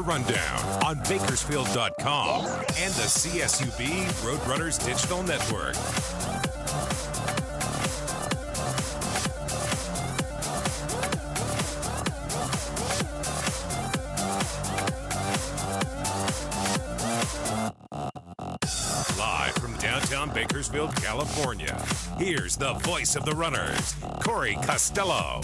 Rundown on Bakersfield.com and the CSUB Roadrunners Digital Network. Live from downtown Bakersfield, California, here's the voice of the runners, Corey Costello.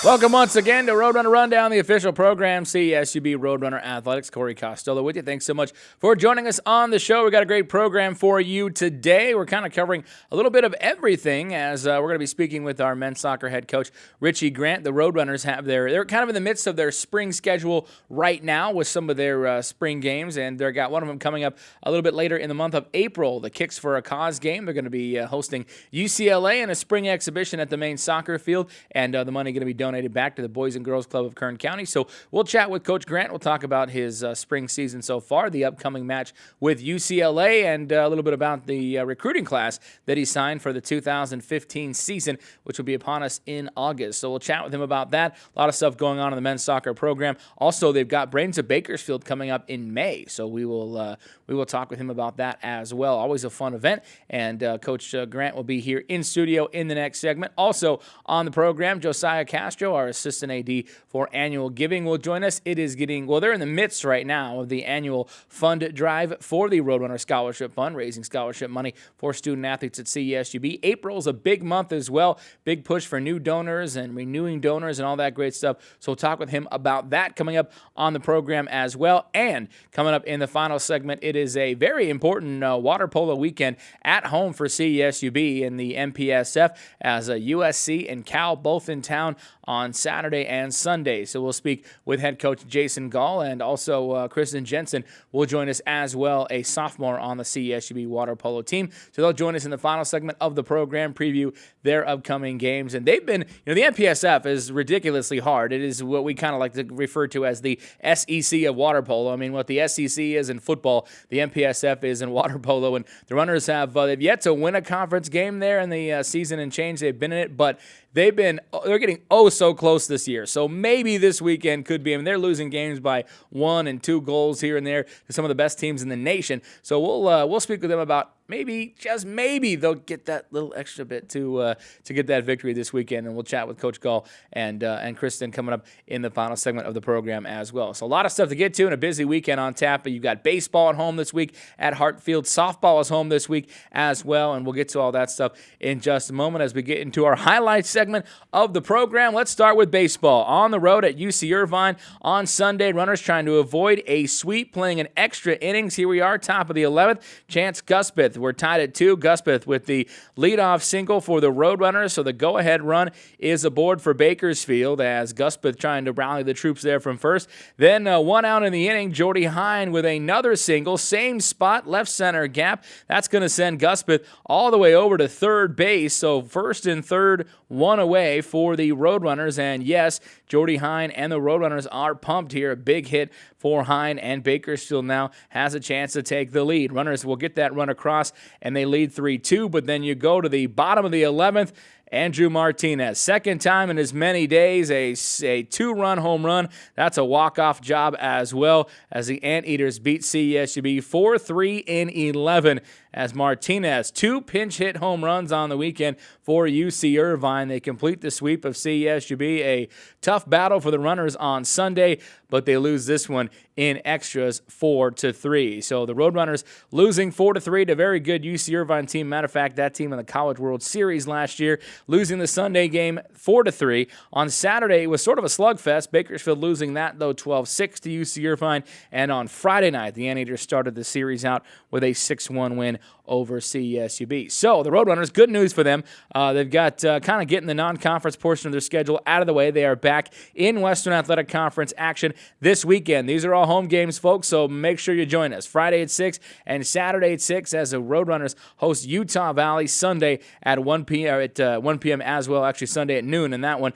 Welcome once again to Roadrunner Rundown, the official program, CSUB Roadrunner Athletics. Corey Costello with you. Thanks so much for joining us on the show. We got a great program for you today. We're kind of covering a little bit of everything as we're going to be speaking with our men's soccer head coach, Richie Grant. The Roadrunners they're kind of in the midst of their spring schedule right now with some of their spring games, and they've got one of them coming up a little bit later in the month of April, the Kicks for a Cause game. They're going to be hosting UCLA in a spring exhibition at the main soccer field, and the money going to be donated back to the Boys and Girls Club of Kern County. So we'll chat with Coach Grant. We'll talk about his spring season so far, the upcoming match with UCLA, and a little bit about the recruiting class that he signed for the 2015 season, which will be upon us in August. So we'll chat with him about that. A lot of stuff going on in the men's soccer program. Also, they've got Brains of Bakersfield coming up in May, so we will talk with him about that as well. Always a fun event, and Coach Grant will be here in studio in the next segment. Also on the program, Josiah Castro, our assistant AD for annual giving, will join us. It is they're in the midst right now of the annual fund drive for the Roadrunner Scholarship Fund, raising scholarship money for student athletes at CSUB. April is a big month as well. Big push for new donors and renewing donors and all that great stuff. So we'll talk with him about that coming up on the program as well. And coming up in the final segment, it is a very important water polo weekend at home for CSUB in the MPSF as USC and Cal both in town on Saturday and Sunday. So we'll speak with head coach Jason Gall, and also Kristen Jensen will join us as well, a sophomore on the CSUB Water Polo team. So they'll join us in the final segment of the program, preview their upcoming games. And they've been, the MPSF is ridiculously hard. It is what we kind of like to refer to as the SEC of water polo. I mean, what the SEC is in football, the MPSF is in water polo. And the runners they've yet to win a conference game there in the season and change. They've been in it, but they're getting so close this year. So maybe this weekend could be. I mean, they're losing games by 1 and 2 goals here and there to some of the best teams in the nation. So we'll speak with them about maybe, just maybe, they'll get that little extra bit to get that victory this weekend. And we'll chat with Coach Gall and Kristen coming up in the final segment of the program as well. So a lot of stuff to get to and a busy weekend on tap. But you've got baseball at home this week at Hartfield. Softball is home this week as well. And we'll get to all that stuff in just a moment as we get into our highlights segment of the program. Let's start with baseball. On the road at UC Irvine on Sunday, runners trying to avoid a sweep, playing an extra innings. Here we are, top of the 11th. Chance Guspeth. We're tied at 2. Guspeth with the leadoff single for the Roadrunners, so the go-ahead run is aboard for Bakersfield as Guspeth trying to rally the troops there from first. Then 1 out in the inning, Jordy Hine with another single, same spot, left center gap. That's going to send Guspeth all the way over to third base, so first and third, 1 away for the Roadrunners. And yes, Jordy Hine and the Roadrunners are pumped here. A big hit for Hine, and Bakersfield now has a chance to take the lead. Runners will get that run across, and they lead 3-2, but then you go to the bottom of the 11th, Andrew Martinez, second time in as many days, a 2-run home run. That's a walk-off job as well as the Anteaters beat CSUB 4-3 in 11 as Martinez, 2 pinch hit home runs on the weekend for UC Irvine. They complete the sweep of CSUB. A tough battle for the runners on Sunday, but they lose this one in extras 4-3. So the Roadrunners losing 4-3 to a very good UC Irvine team. Matter of fact, that team in the College World Series last year, losing the Sunday game 4-3. On Saturday, it was sort of a slugfest. Bakersfield losing that, though, 12-6 to UC Irvine. And on Friday night, the Anteaters started the series out with a 6-1 win over CSUB. So the Roadrunners, good news for them. They've got kind of getting the non-conference portion of their schedule out of the way. They are back in Western Athletic Conference action this weekend. These are all home games, folks, so make sure you join us. Friday at 6 and Saturday at 6 as the Roadrunners host Utah Valley. Sunday at 1 p.m. as well, actually Sunday at noon in that one.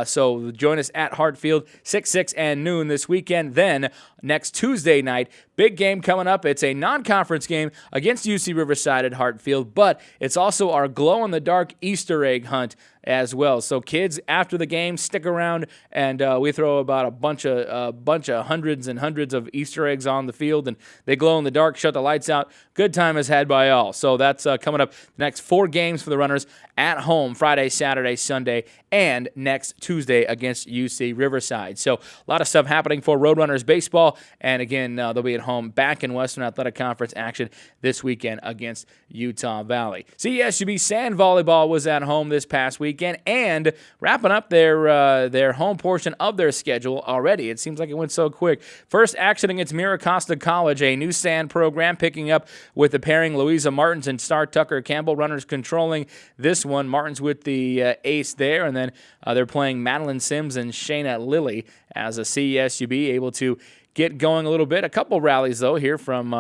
So join us at Hartfield, 6 and noon this weekend. Then next Tuesday night, big game coming up. It's a non-conference game against UC Riverside at Hartfield, but it's also our glow-in-the-dark Easter egg hunt as well. So kids, after the game, stick around, and we throw about a bunch of hundreds and hundreds of Easter eggs on the field, and they glow in the dark, shut the lights out. Good time is had by all. So that's coming up the next 4 games for the Runners at home, Friday, Saturday, Sunday, and next Tuesday against UC Riverside. So a lot of stuff happening for Roadrunners baseball, and again, they'll be at home back in Western Athletic Conference action this weekend against Utah Valley. CSUB Sand Volleyball was at home this past weekend and wrapping up their home portion of their schedule already. It seems like it went so quick. First action against Mira Costa College, a new sand program, picking up with the pairing Louisa Martins and Star Tucker Campbell. Runners controlling this one. Martins with the ace there, and then they're playing Madeline Sims and Shayna Lilly as a CSUB able to get going a little bit. A couple rallies, though, here from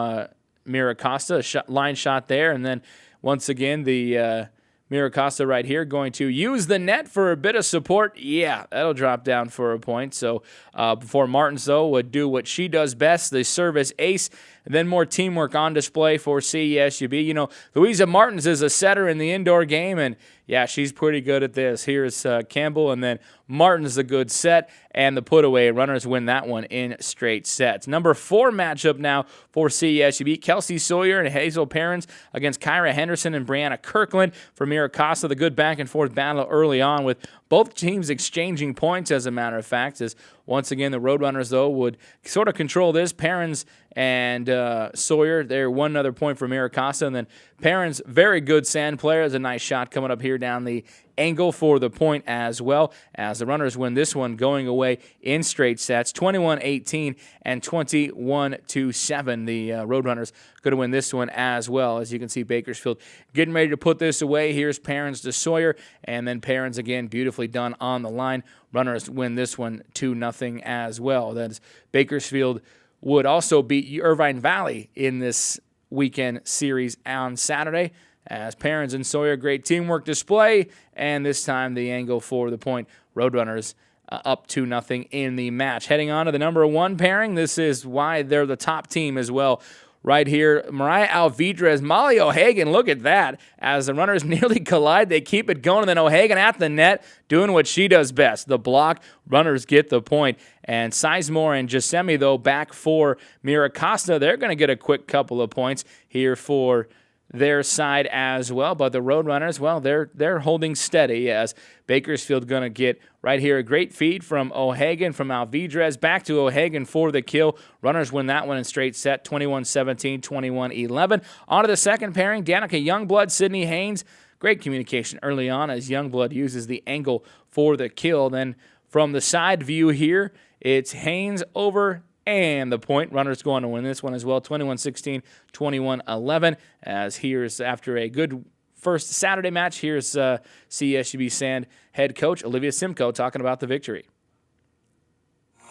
Mira Costa. Line shot there, and then once again, the Mira Costa right here going to use the net for a bit of support. Yeah, that'll drop down for a point. So before Martins, though, would do what she does best, the service ace. And then more teamwork on display for CSUB. You know, Louisa Martins is a setter in the indoor game, and yeah, she's pretty good at this. Here's Campbell, and then Martins a good set, and the put away. Runners win that one in straight sets. Number 4 matchup now for CSUB. Kelsey Sawyer and Hazel Perrins against Kyra Henderson and Brianna Kirkland for Mira Costa. The good back and forth battle early on with both teams exchanging points, as a matter of fact, as once again the Roadrunners, though, would sort of control this. Perrins and Sawyer, they're one other point for Mira Costa. And then Perrins, very good sand player. There's a nice shot coming up here down the angle for the point as well, as the Runners win this one going away in straight sets, 21-18 and 21-7. The Roadrunners going to win this one as well. As you can see, Bakersfield getting ready to put this away. Here's Perrins to Sawyer, and then Perrins again, beautifully done on the line. Runners win this one 2-0 as well. That's Bakersfield would also beat Irvine Valley in this weekend series on Saturday, as Perrins and Sawyer, great teamwork display, and this time the angle for the point. Roadrunners up 2-0 in the match. Heading on to the number 1 pairing, this is why they're the top team as well. Right here, Mariah Alvidrez, Molly O'Hagan, look at that. As the Runners nearly collide, they keep it going, and then O'Hagan at the net, doing what she does best. The block, Runners get the point. And Sizemore and Giuseppe, though, back for Mira Costa. They're going to get a quick couple of points here for their side as well. But the Roadrunners, well, they're holding steady, as Bakersfield going to get right here a great feed from O'Hagan, from Alvidrez, back to O'Hagan for the kill. Runners win that one in straight set, 21-17, 21-11. On to the second pairing, Danica Youngblood, Sydney Haynes. Great communication early on as Youngblood uses the angle for the kill. Then from the side view here, it's Haynes over and the point. Runners going to win this one as well, 21-16, 21-11. As here's, after a good first Saturday match, here's CSUB Sand head coach Olivia Simcoe talking about the victory.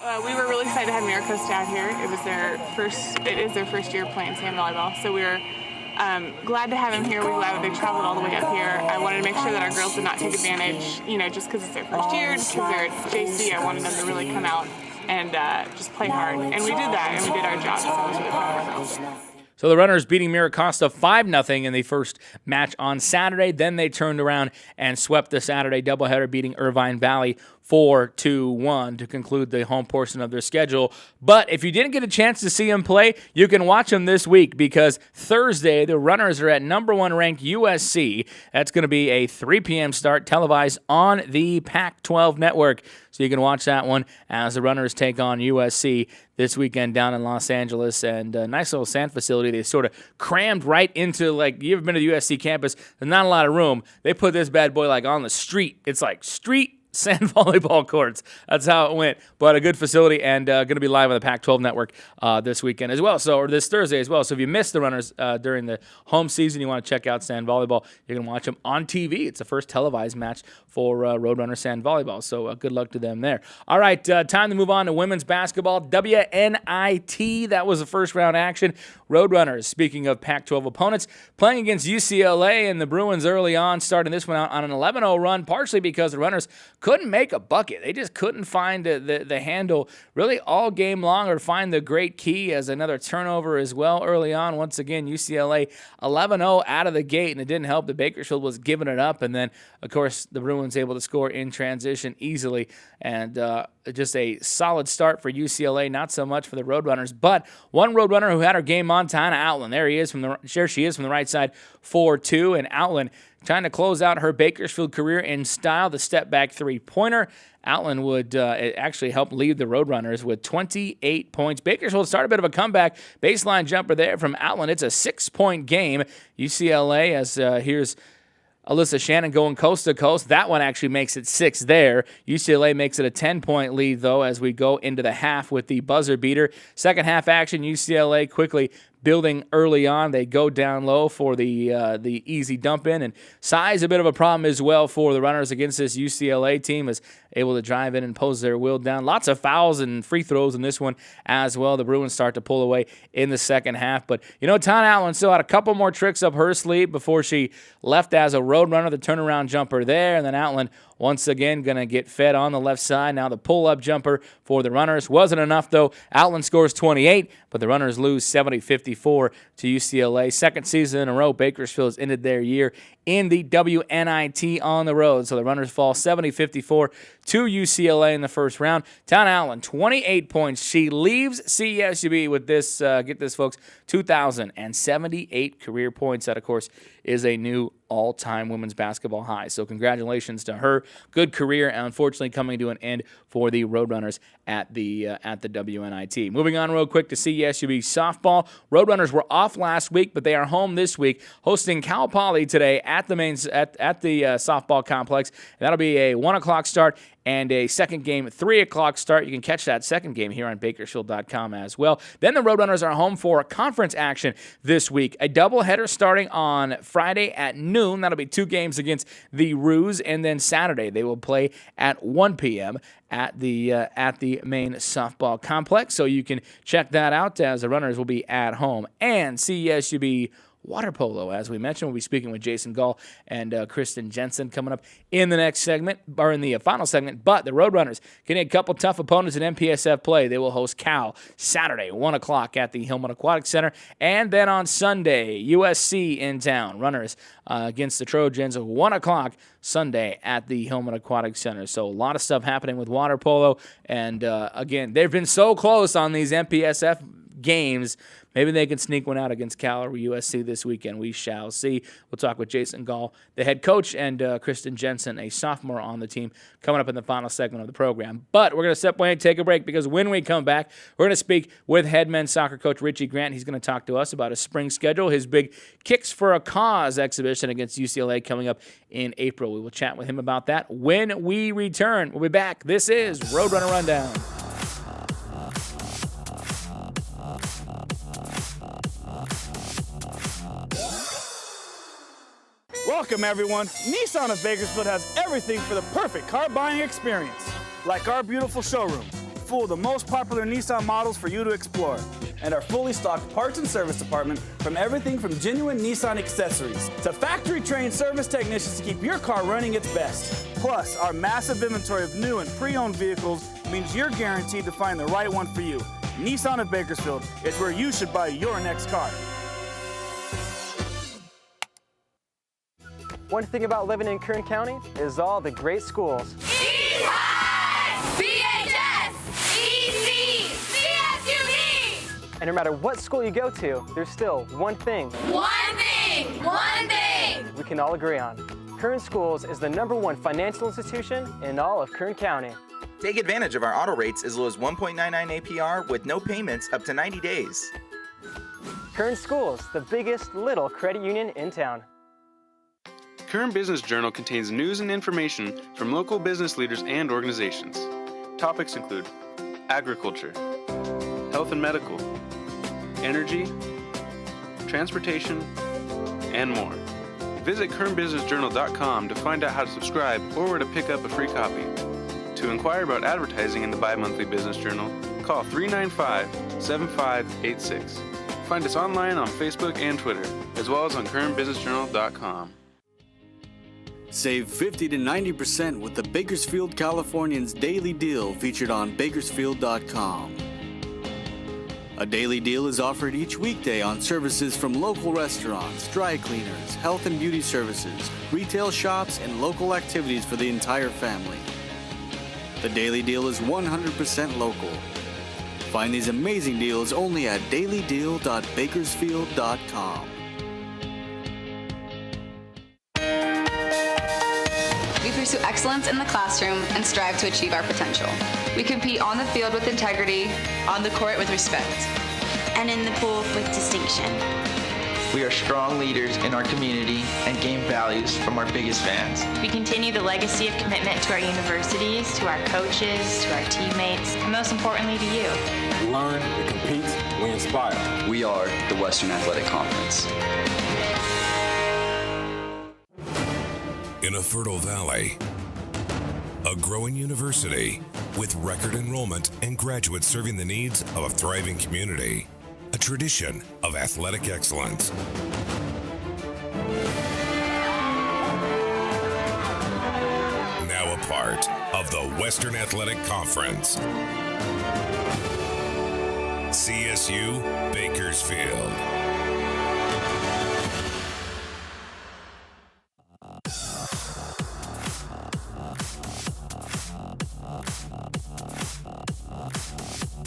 We were really excited to have Mira Costa out here. It is their first year playing sand volleyball, so we were glad to have him here. We're glad that they traveled all the way up here. I wanted to make sure that our girls did not take advantage, just because it's their first year, just because they're at JC. I wanted them to really come out and just play hard. And we did that, and we did our job, so I was really proud of ourselves. So the Runners beating Mira Costa 5-0 in the first match on Saturday. Then they turned around and swept the Saturday doubleheader, beating Irvine Valley 4-1 to conclude the home portion of their schedule. But if you didn't get a chance to see them play, you can watch them this week, because Thursday the Runners are at number 1 ranked USC. That's going to be a 3 p.m. start, televised on the Pac-12 network. So you can watch that one as the Runners take on USC this weekend down in Los Angeles. And a nice little sand facility. They sort of crammed right into, like, you ever been to the USC campus? There's not a lot of room. They put this bad boy like on the street. It's like street sand volleyball courts. That's how it went. But a good facility, and going to be live on the Pac-12 network this weekend as well. So, or this Thursday as well. So if you missed the Runners during the home season, you want to check out sand volleyball, you can watch them on TV. It's the first televised match for Roadrunner Sand Volleyball. So good luck to them there. All right, time to move on to women's basketball. WNIT, that was the first round action. Roadrunners, speaking of Pac-12 opponents, playing against UCLA, and the Bruins early on, starting this one out on an 11-0 run, partially because the Runners couldn't make a bucket. They just couldn't find the handle really all game long or find the great key, as another turnover as well early on. Once again, UCLA 11-0 out of the gate, and it didn't help that Bakersfield was giving it up. And then, of course, the Bruins able to score in transition easily. And just a solid start for UCLA, not so much for the Roadrunners. But one Roadrunner who had her game on, Tana Outland. There she is from the right side, 4-2. And Outland trying to close out her Bakersfield career in style, the step-back three-pointer. Outland would actually help lead the Roadrunners with 28 points. Bakersfield started a bit of a comeback. Baseline jumper there from Outland. It's a 6-point game. UCLA, as here's Alyssa Shannon going coast to coast. That one actually makes it 6 there. UCLA makes it a 10-point lead, though, as we go into the half with the buzzer beater. Second half action, UCLA quickly building early on. They go down low for the easy dump in, and size a bit of a problem as well for the runners against this UCLA team, is able to drive in and pose their will down. Lots of fouls and free throws in this one as well. The Bruins start to pull away in the second half, but Tana Outland still had a couple more tricks up her sleeve before she left as a Roadrunner. The turnaround jumper there, and then Outland once again going to get fed on the left side. Now the pull-up jumper for the runners. Wasn't enough, though. Outland scores 28, but the runners lose 70-54 to UCLA. Second season in a row, Bakersfield has ended their year in the WNIT on the road. So the runners fall 70-54 to UCLA in the first round. Tana Outland, 28 points. She leaves CSUB with this, get this, folks, 2,078 career points. That, of course, is a new all-time women's basketball high. So congratulations to her. Good career, and unfortunately coming to an end for the Roadrunners at the WNIT. Moving on real quick to CSUB softball. Roadrunners were off last week, but they are home this week, hosting Cal Poly today at the softball complex. And that'll be a 1 o'clock start and a second game, 3 o'clock start. You can catch that second game here on Bakersfield.com as well. Then the Roadrunners are home for conference action this week. A doubleheader starting on Friday at noon. That'll be 2 games against the Roos, and then Saturday they will play at 1 p.m. at the main softball complex. So you can check that out, as the runners will be at home. And CSUB Water Polo, as we mentioned, we'll be speaking with Jason Gall and Kristen Jensen coming up in the next segment, or in the final segment. But the Roadrunners getting a couple tough opponents in MPSF play. They will host Cal Saturday, 1 o'clock at the Hillman Aquatic Center. And then on Sunday, USC in town. Runners against the Trojans, 1 o'clock Sunday at the Hillman Aquatic Center. So a lot of stuff happening with water polo. And again, they've been so close on these MPSF games. Maybe they can sneak one out against Cal or USC this weekend. We shall see. We'll talk with Jason Gall, the head coach, and Kristen Jensen, a sophomore on the team, coming up in the final segment of the program. But we're going to step away and take a break, because when we come back, we're going to speak with head men's soccer coach Richie Grant. He's going to talk to us about his spring schedule, his big Kicks for a Cause exhibition against UCLA coming up in April. We will chat with him about that when we return. We'll be back. This is Roadrunner Rundown. Welcome everyone. Nissan of Bakersfield has everything for the perfect car buying experience. Like our beautiful showroom, full of the most popular Nissan models for you to explore. And our fully stocked parts and service department, from everything from genuine Nissan accessories to factory-trained service technicians to keep your car running its best. Plus, our massive inventory of new and pre-owned vehicles means you're guaranteed to find the right one for you. Nissan of Bakersfield is where you should buy your next car. One thing about living in Kern County is all the great schools. BHS, EC, CSUB. And no matter what school you go to, there's still one thing One thing. we can all agree on. Kern Schools is the #1 financial institution in all of Kern County. Take advantage of our auto rates as low as 1.99 APR with no payments up to 90 days. Kern Schools, the biggest little credit union in town. Kern Business Journal contains news and information from local business leaders and organizations. Topics include agriculture, health and medical, energy, transportation, and more. Visit KernBusinessJournal.com to find out how to subscribe or where to pick up a free copy. To inquire about advertising in the bi-monthly business journal, call 395-7586. Find us online on Facebook and Twitter, as well as on KernBusinessJournal.com. Save 50 to 90% with the Bakersfield Californians Daily Deal featured on Bakersfield.com. A daily deal is offered each weekday on services from local restaurants, dry cleaners, health and beauty services, retail shops, and local activities for the entire family. The daily deal is 100% local. Find these amazing deals only at dailydeal.bakersfield.com. We pursue excellence in the classroom and strive to achieve our potential. We compete on the field with integrity, on the court with respect, and in the pool with distinction. We are strong leaders in our community and gain values from our biggest fans. We continue the legacy of commitment to our universities, to our coaches, to our teammates, and most importantly to you. We learn, we compete, we inspire. We are the Western Athletic Conference. In a fertile valley, a growing university with record enrollment and graduates serving the needs of a thriving community, a tradition of athletic excellence. Now a part of the Western Athletic Conference. CSU Bakersfield.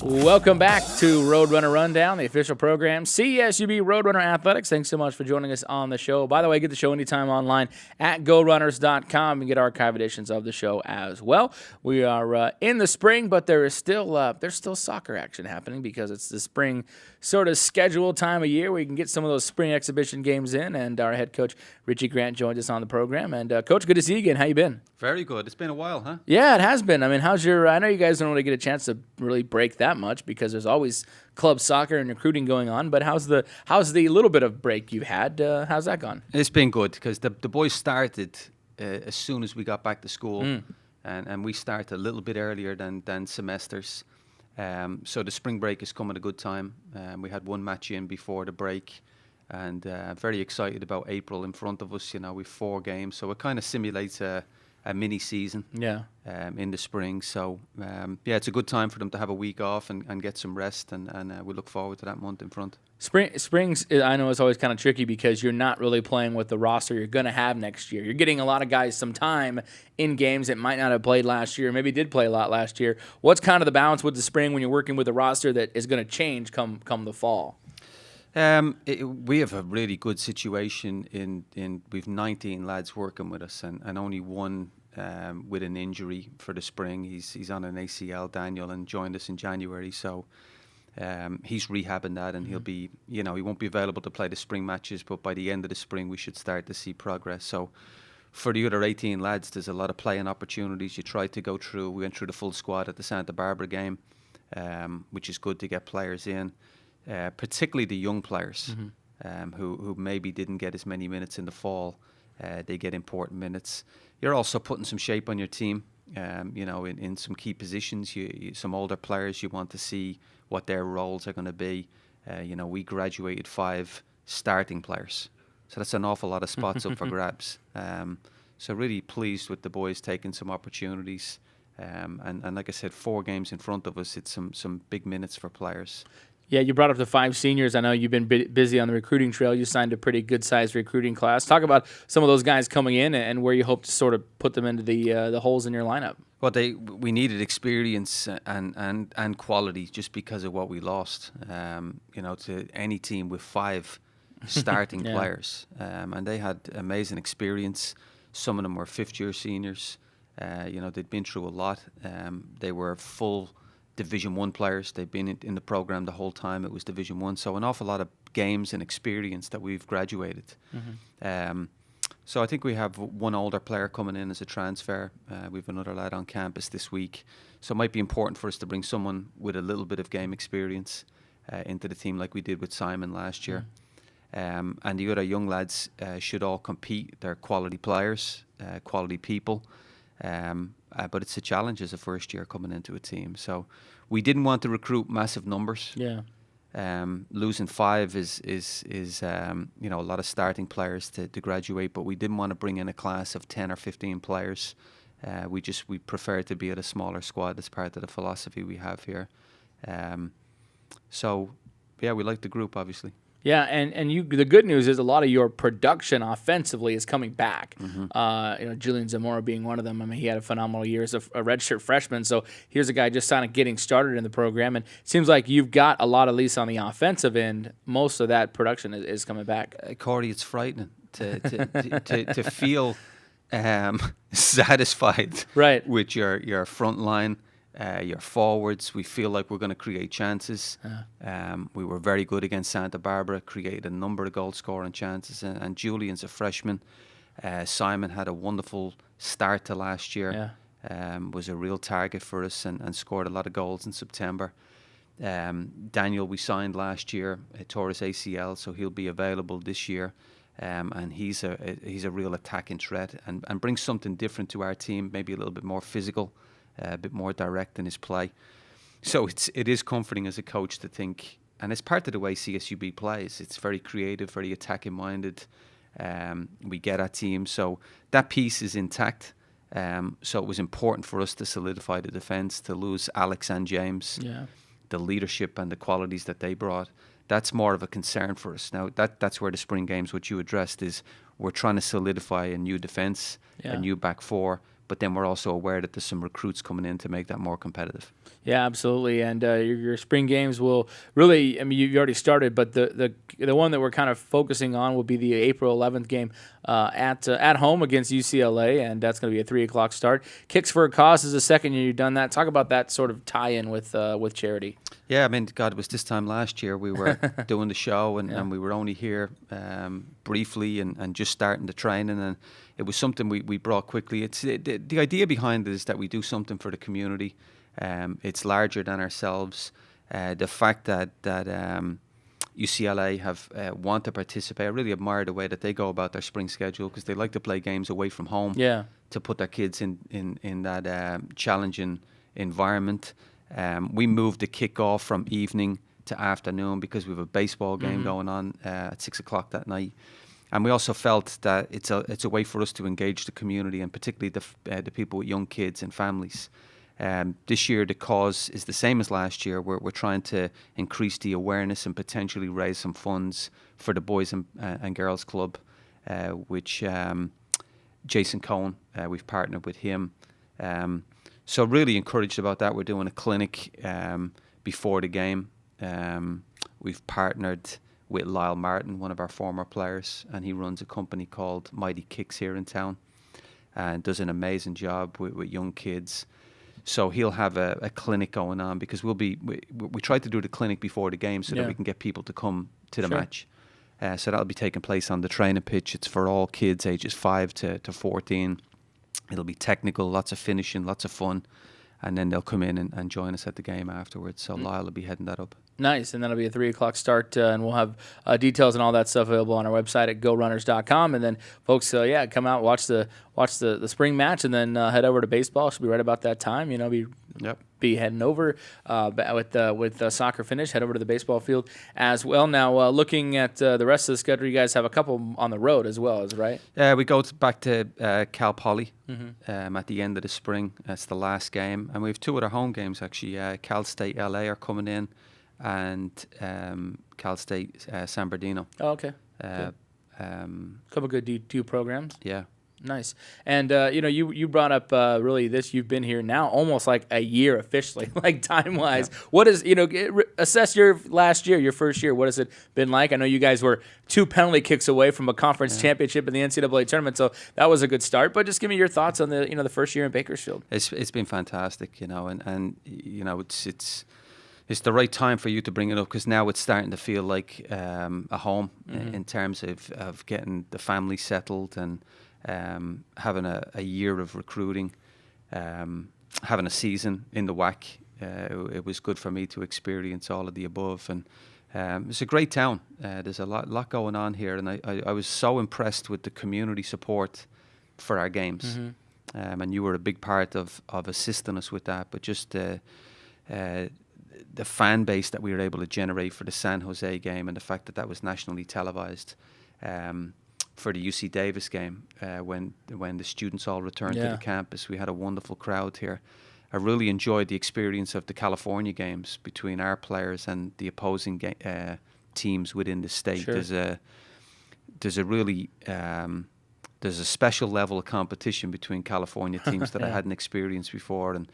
Welcome back to Roadrunner Rundown, the official program, CSUB Roadrunner Athletics. Thanks so much for joining us on the show. By the way, get the show anytime online at GoRunners.com and get archive editions of the show as well. We are in the spring, but there's still soccer action happening because it's the spring sort of scheduled time of year where you can get some of those spring exhibition games in. And our head coach, Richie Grant, joined us on the program. And Coach, good to see you again. How you been? Very good. It's been a while, huh? Yeah, it has been. I mean, I know you guys don't really get a chance to really break that much because there's always club soccer and recruiting going on. But how's the little bit of break you've had? How's that gone? It's been good because the boys started as soon as we got back to school, and we started a little bit earlier than semesters. So the spring break is coming at a good time. We had one match in before the break, and very excited about April in front of us. You know, we've 4 games, so it kind of simulates a mini season in the spring. So it's a good time for them to have a week off and get some rest, and we look forward to that month in front. Springs, I know, is always kind of tricky because you're not really playing with the roster you're going to have next year. You're getting a lot of guys some time in games that might not have played last year, maybe did play a lot last year. What's kind of the balance with the spring when you're working with a roster that is going to change come the fall? We have a really good situation in we've 19 lads working with us and only one with an injury for the spring. He's on an ACL, Daniel, and joined us in January. So he's rehabbing that, and he'll be, he won't be available to play the spring matches, but by the end of the spring we should start to see progress. So for the other 18 lads, there's a lot of playing opportunities. We went through the full squad at the Santa Barbara game, which is good to get players in. Particularly the young players who maybe didn't get as many minutes in the fall. They get important minutes. You're also putting some shape on your team, in some key positions. Some older players, you want to see what their roles are going to be. We graduated 5 starting players. So that's an awful lot of spots up for grabs. So really pleased with the boys taking some opportunities. And like I said, 4 games in front of us. It's some big minutes for players. Yeah, you brought up the 5 seniors. I know you've been busy on the recruiting trail. You signed a pretty good-sized recruiting class. Talk about some of those guys coming in and where you hope to sort of put them into the holes in your lineup. Well, we needed experience and quality just because of what we lost. To any team with 5 starting players, and they had amazing experience. Some of them were 5th-year seniors. They'd been through a lot. They were full Division 1 players. They've been in the program the whole time. It was Division 1, so an awful lot of games and experience that we've graduated. So I think we have one older player coming in as a transfer. We have another lad on campus this week. So it might be important for us to bring someone with a little bit of game experience into the team like we did with Simon last year. And the other young lads should all compete. They're quality players, quality people. But it's a challenge as a first year coming into a team. So we didn't want to recruit massive numbers. Yeah. Losing 5 is you know, a lot of starting players to graduate, but we didn't want to bring in a class of 10 or 15 players. We prefer to be at a smaller squad as part of the philosophy we have here. So yeah, we like the group, obviously. Yeah, and the good news is a lot of your production offensively is coming back. Julian Zamora being one of them. I mean, he had a phenomenal year as a redshirt freshman. So here's a guy just kind of getting started in the program, and it seems like you've got a lot, at least on the offensive end. Most of that production is coming back. Corey, it's frightening to feel satisfied with your front line. Your forwards, we feel like we're going to create chances. We were very good against Santa Barbara, created a number of goal-scoring chances. And Julian's a freshman. Simon had a wonderful start to last year. Was a real target for us and scored a lot of goals in September. Daniel, we signed last year, tore his ACL, so he'll be available this year. And he's a real attacking threat and brings something different to our team, maybe a little bit more physical. A bit more direct in his play. So it is comforting as a coach to think, and it's part of the way CSUB plays. It's very creative, very attacking minded. We get our team. So that piece is intact. So it was important for us to solidify the defence, to lose Alex and James. The leadership and the qualities that they brought. That's more of a concern for us. Now, that's where the spring games, what you addressed, is we're trying to solidify a new defence, a new back four, but then we're also aware that there's some recruits coming in to make that more competitive. Yeah, absolutely. And your spring games will really, I mean, you already started, but the one that we're kind of focusing on will be the April 11th game at home against UCLA, and that's going to be a 3 o'clock start. Kicks for a Cause is the second year you've done that. Talk about that sort of tie-in with charity. Yeah, I mean, God, it was this time last year we were doing the show, and we were only here briefly and just starting the training, and it was something we brought quickly. It's the idea behind it is that we do something for the community. It's larger than ourselves. The fact that UCLA have want to participate, I really admire the way that they go about their spring schedule, because they like to play games away from home. To put their kids in that challenging environment. We moved the kickoff from evening to afternoon because we have a baseball game going on at 6 o'clock that night. And we also felt that it's a way for us to engage the community, and particularly the people with young kids and families. This year the cause is the same as last year. We're trying to increase the awareness and potentially raise some funds for the Boys and Girls Club, which Jason Cohen, we've partnered with him. So really encouraged about that. We're doing a clinic before the game. We've partnered with Lyle Martin, one of our former players, and he runs a company called Mighty Kicks here in town and does an amazing job with young kids. So he'll have a clinic going on, because we try to do the clinic before the game so that we can get people to come to the match. So that'll be taking place on the training pitch. It's for all kids ages 5 to 14. It'll be technical, lots of finishing, lots of fun. And then they'll come in and join us at the game afterwards. So Lyle will be heading that up. Nice, and that'll be a 3 o'clock start, and we'll have details and all that stuff available on our website at GoRunners.com. And then folks, come out, watch the spring match, and then head over to baseball. Should be right about that time. Be heading over with soccer finish. Head over to the baseball field as well. Now, looking at the rest of the schedule, you guys have a couple on the road as well, is right? Yeah, we go back to Cal Poly at the end of the spring. That's the last game, and we have 2 other home games actually. Cal State LA are coming in, and Cal State San Bernardino. Oh, okay. Couple good D2 programs. Yeah. Nice. And, you brought up really this. You've been here now almost like a year officially, like time-wise. Yeah. What is, assess your last year, your first year. What has it been like? I know you guys were 2 penalty kicks away from a conference championship in the NCAA tournament, so that was a good start. But just give me your thoughts on the first year in Bakersfield. It's been fantastic, and it's the right time for you to bring it up, because now it's starting to feel like a home in terms of getting the family settled and having a year of recruiting, having a season in the WAC. It was good for me to experience all of the above, and it's a great town. There's a lot going on here, and I was so impressed with the community support for our games. And you were a big part of assisting us with that, but just the fan base that we were able to generate for the San Jose game, and the fact that that was nationally televised for the UC Davis game when the students all returned to the campus. We had a wonderful crowd here. I really enjoyed the experience of the California games between our players and the opposing teams within the state. Sure. There's a special level of competition between California teams that I hadn't experienced before, and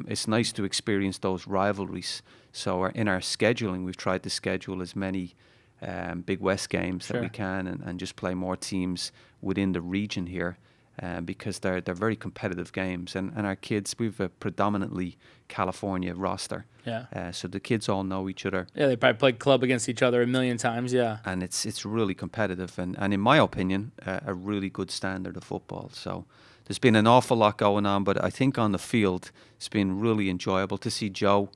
it's nice to experience those rivalries. So in our scheduling, we've tried to schedule as many Big West games that we can, and just play more teams within the region here, because they're very competitive games. And our kids, we've a predominantly California roster. So the kids all know each other. Yeah, they probably played club against each other a million times, And it's really competitive, and in my opinion, a really good standard of football. So there's been an awful lot going on, but I think on the field, it's been really enjoyable to see Joe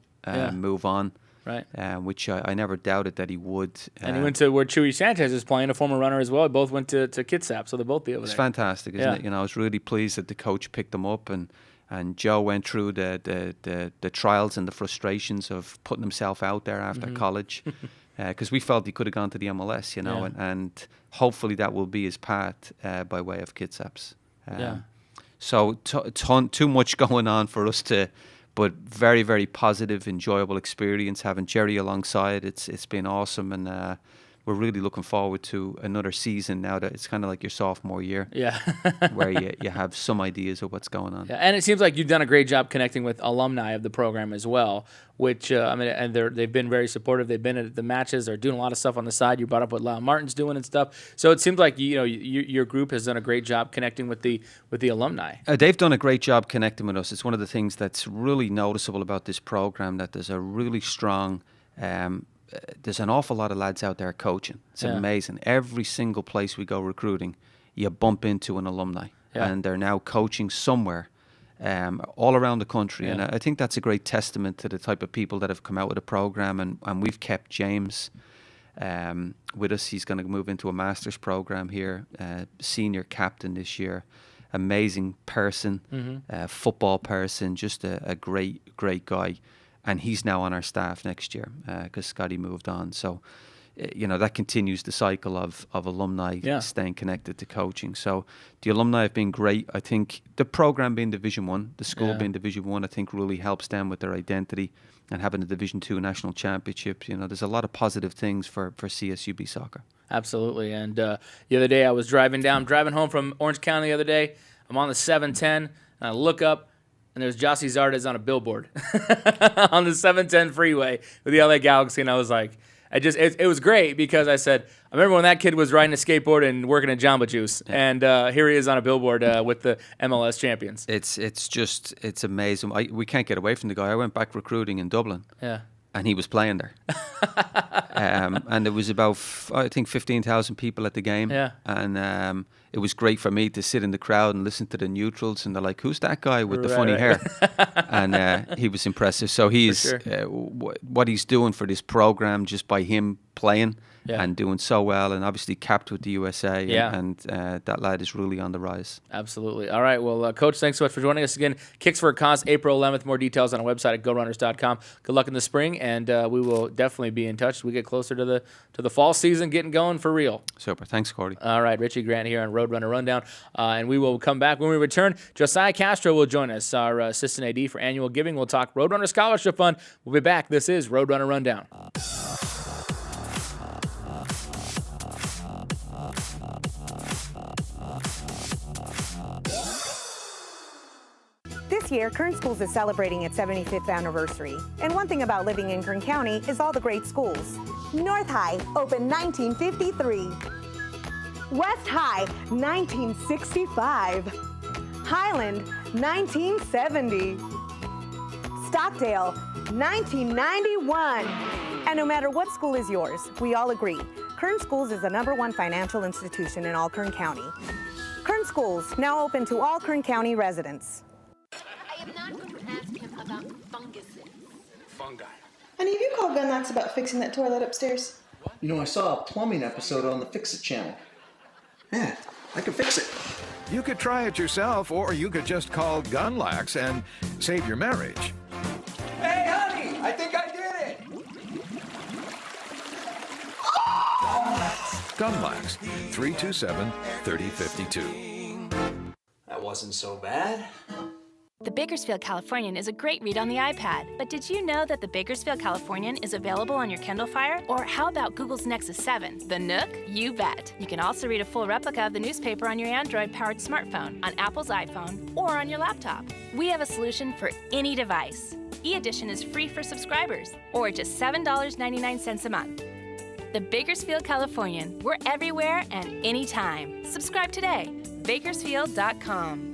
move on. Right. Which I never doubted that he would. And he went to where Chewy Sanchez is playing, a former runner as well. They both went to Kitsap, so they'll both be over there. It's fantastic, isn't it? You know, I was really pleased that the coach picked them up, and Joe went through the trials and the frustrations of putting himself out there after college, because we felt he could have gone to the MLS, you know, and hopefully that will be his path by way of Kitsap's. So too much going on for us to. But very, very positive, enjoyable experience having Jerry alongside. It's been awesome, and we're really looking forward to another season now that it's kind of like your sophomore year. Where you have some ideas of what's going on. Yeah, and it seems like you've done a great job connecting with alumni of the program as well, which, and they've been very supportive. They've been at the matches. They're doing a lot of stuff on the side. You brought up what Lyle Martin's doing and stuff. So it seems like, your group has done a great job connecting with the alumni. They've done a great job connecting with us. It's one of the things that's really noticeable about this program, that there's a really strong there's an awful lot of lads out there coaching. It's amazing. Every single place we go recruiting, you bump into an alumni, and they're now coaching somewhere all around the country. And I think that's a great testament to the type of people that have come out with the program. And we've kept James with us. He's going to move into a master's program here, senior captain this year. Amazing person, football person, just a great guy. And he's now on our staff next year because Scotty moved on. So, that continues the cycle of alumni staying connected to coaching. So the alumni have been great. I think the program being Division 1, the school being Division 1, I think really helps them with their identity, and having a Division 2 national championship. There's a lot of positive things for CSUB soccer. Absolutely. And the other day I was driving home from Orange County the other day. I'm on the 710, and I look up, and there's Jossie Zardes on a billboard on the 710 freeway with the LA Galaxy, and I was like, it was great, because I said, I remember when that kid was riding a skateboard and working at Jamba Juice, and here he is on a billboard with the MLS champions. It's amazing. We can't get away from the guy. I went back recruiting in Dublin. And he was playing there. And there was about, I think, 15,000 people at the game. And it was great for me to sit in the crowd and listen to the neutrals. And they're like, who's that guy with the funny hair? And he was impressive. So he's what he's doing for this program, just by him playing and doing so well, and obviously capped with the USA. And that lad is really on the rise. Absolutely. All right. Well, Coach, thanks so much for joining us again. Kicks for a Cause, April 11th. More details on our website at GoRunners.com. Good luck in the spring, and we will definitely be in touch as we get closer to the fall season getting going for real. Super. Thanks, Cordy. All right. Richie Grant here on Roadrunner Rundown. And we will come back when we return. Josiah Castro will join us, our assistant AD for annual giving. We'll talk Roadrunner Scholarship Fund. We'll be back. This is Roadrunner Rundown. This year, Kern Schools is celebrating its 75th anniversary. And one thing about living in Kern County is all the great schools. North High opened 1953. West High, 1965. Highland, 1970. Stockdale, 1991. And no matter what school is yours, we all agree, Kern Schools is the #1 financial institution in all Kern County. Kern Schools, now open to all Kern County residents. I am not going to ask him about funguses. Fungi. Honey, have you called Gunlocks about fixing that toilet upstairs? You know, I saw a plumbing episode on the Fix It channel. Yeah, I can fix it. You could try it yourself, or you could just call Gunlax and save your marriage. Hey, honey, I think I Gunlax, 327-3052. That wasn't so bad. The Bakersfield Californian is a great read on the iPad, but did you know that the Bakersfield Californian is available on your Kindle Fire? Or how about Google's Nexus 7, the Nook? You bet. You can also read a full replica of the newspaper on your Android-powered smartphone, on Apple's iPhone, or on your laptop. We have a solution for any device. E-Edition is free for subscribers, or just $7.99 a month. The Bakersfield Californian. We're everywhere and anytime. Subscribe today. Bakersfield.com.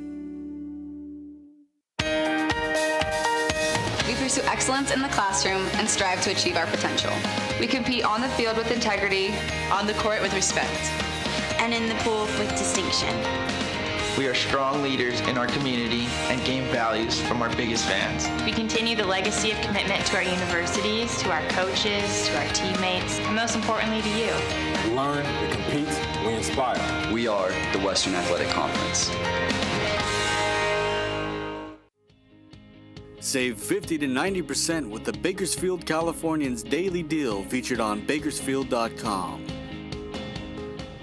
We pursue excellence in the classroom and strive to achieve our potential. We compete on the field with integrity, on the court with respect, and in the pool with distinction. We are strong leaders in our community and gain values from our biggest fans. We continue the legacy of commitment to our universities, to our coaches, to our teammates, and most importantly to you. We learn, we compete, we inspire. We are the Western Athletic Conference. Save 50 to 90% with the Bakersfield Californians Daily Deal featured on Bakersfield.com.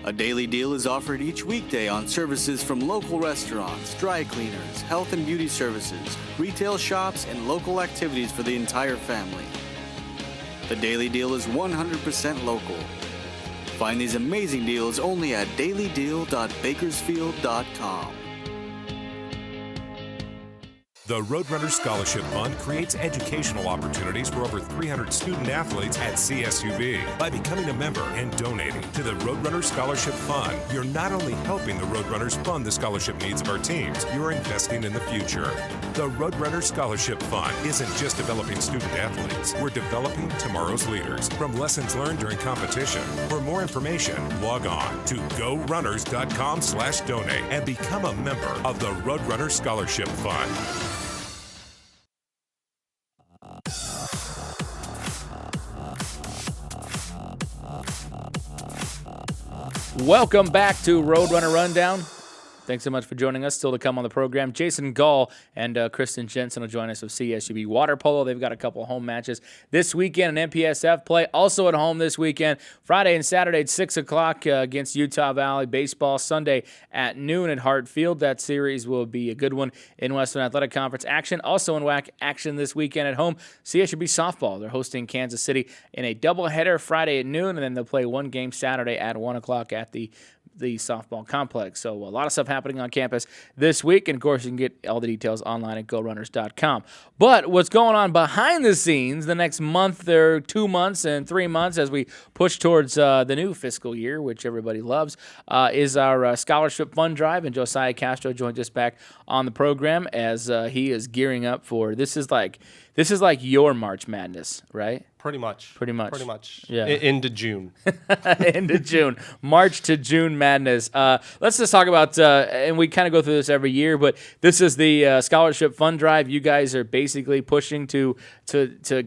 A daily deal is offered each weekday on services from local restaurants, dry cleaners, health and beauty services, retail shops, and local activities for the entire family. The daily deal is 100% local. Find these amazing deals only at dailydeal.bakersfield.com. The Roadrunner Scholarship Fund creates educational opportunities for over 300 student athletes at CSUB. By becoming a member and donating to the Roadrunner Scholarship Fund, you're not only helping the Roadrunners fund the scholarship needs of our teams, you're investing in the future. The Roadrunner Scholarship Fund isn't just developing student athletes, we're developing tomorrow's leaders from lessons learned during competition. For more information, log on to gorunners.com/donate and become a member of the Roadrunner Scholarship Fund. Welcome back to Roadrunner Rundown. Thanks so much for joining us. Still to come on the program, Jason Gall and Kristen Jensen will join us of CSUB Water Polo. They've got a couple of home matches this weekend, and MPSF play also at home this weekend. Friday and Saturday at 6 o'clock against Utah Valley. Baseball Sunday at noon at Hart Field. That series will be a good one in Western Athletic Conference action. Also in WAC action this weekend at home, CSUB Softball. They're hosting Kansas City in a doubleheader Friday at noon, and then they'll play one game Saturday at 1 o'clock at the softball complex. So a lot of stuff happening on campus this week, and of course you can get all the details online at gorunners.com. But what's going on behind the scenes the next month or 2 months and 3 months as we push towards the new fiscal year, which everybody loves, is our scholarship fund drive, and Josiah Castro joins us back on the program as he is gearing up for this is like your March Madness, right? Pretty much. Yeah. Into June. Into June. March to June Madness. Let's just talk about, and we kind of go through this every year, but this is the scholarship fund drive. You guys are basically pushing to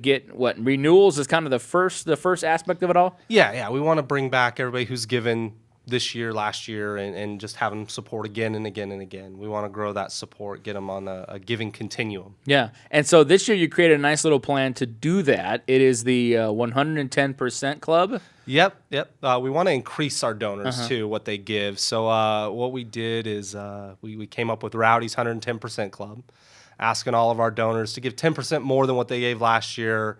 get what renewals is kind of the first aspect of it all. Yeah. We want to bring back everybody who's given this year, last year, and just have them support again and again and again. We want to grow that support, get them on a giving continuum. Yeah, and so this year you created a nice little plan to do that. It is the 110% Club. Yep. We want to increase our donors too, what they give. So what we did is we came up with Rowdy's 110% Club, asking all of our donors to give 10% more than what they gave last year,